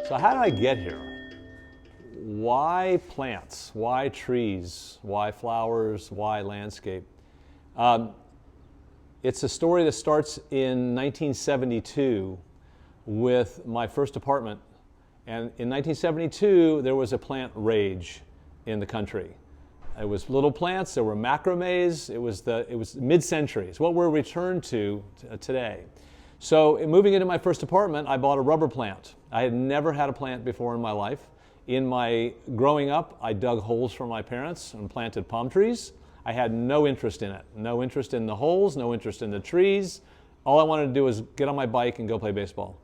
So how did I get here? Why plants? Why trees? Why flowers? Why landscape? It's a story that starts in 1972 with my first apartment. And in 1972, there was a plant rage in the country. It was little plants, there were macrames, it was mid-century. It's what we're returned to today. So moving into my first apartment, I bought a rubber plant. I had never had a plant before in my life. In my growing up, I dug holes for my parents and planted palm trees. I had no interest in it, no interest in the holes, no interest in the trees. All I wanted to do was get on my bike and go play baseball.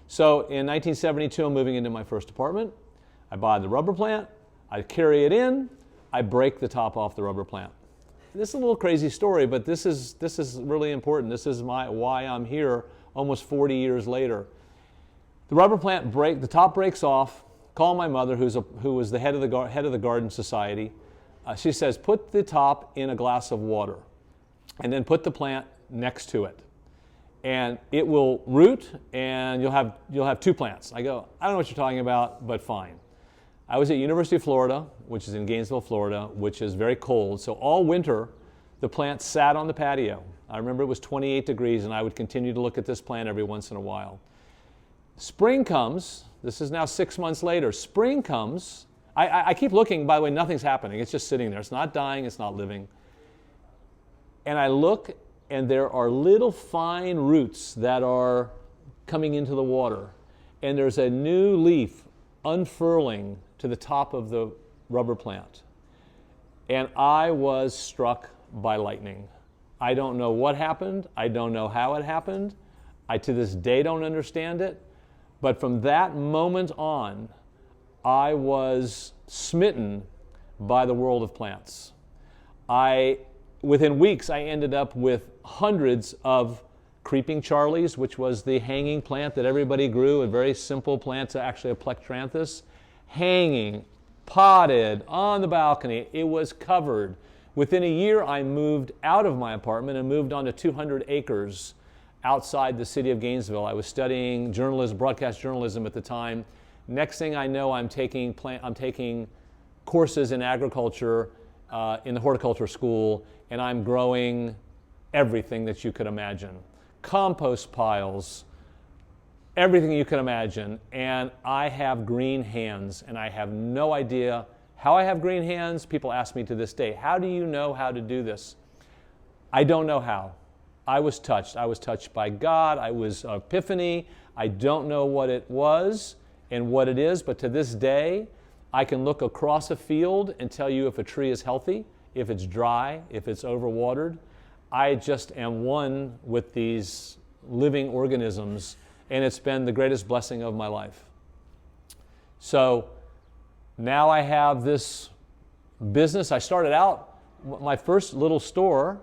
So in 1972, I'm moving into my first apartment. I buy the rubber plant, I carry it in, I break the top off the rubber plant. This is a little crazy story, but this is really important. This is why I'm here almost 40 years later. The rubber plant the top breaks off. Call my mother, who was the head of the garden society. She says, put the top in a glass of water and then put the plant next to it. And it will root and you'll have two plants. I go, I don't know what you're talking about, but fine. I was at University of Florida, which is in Gainesville, Florida, which is very cold. So all winter, the plant sat on the patio. I remember it was 28 degrees and I would continue to look at this plant every once in a while. Spring comes, this is now 6 months later, spring comes. I keep looking, by the way, nothing's happening. It's just sitting there. It's not dying, it's not living. And I look and there are little fine roots that are coming into the water. And there's a new leaf unfurling to the top of the rubber plant. And I was struck by lightning. I don't know what happened. I don't know how it happened. I to this day don't understand it. But from that moment on, I was smitten by the world of plants. Within weeks, I ended up with hundreds of creeping Charlies, which was the hanging plant that everybody grew, a very simple plant, actually a plectranthus, hanging, potted on the balcony. It was covered. Within a year, I moved out of my apartment and moved onto 200 acres outside the city of Gainesville. I was studying journalism, broadcast journalism at the time. Next thing I know, I'm taking courses in agriculture in the horticultural school, and I'm growing everything that you could imagine. Compost piles, everything you can imagine. And I have green hands, and I have no idea how I have green hands. People ask me to this day, how do you know how to do this? I don't know how. I was touched. I was touched by God. I was epiphany. I don't know what it was and what it is, but to this day, I can look across a field and tell you if a tree is healthy, if it's dry, if it's overwatered. I just am one with these living organisms, and it's been the greatest blessing of my life. So now I have this business. I started out, my first little store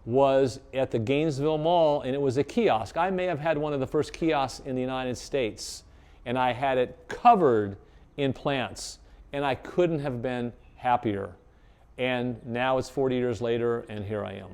was at the Gainesville Mall, and it was a kiosk. I may have had one of the first kiosks in the United States, and I had it covered in plants, and I couldn't have been happier. And now it's 40 years later, and here I am.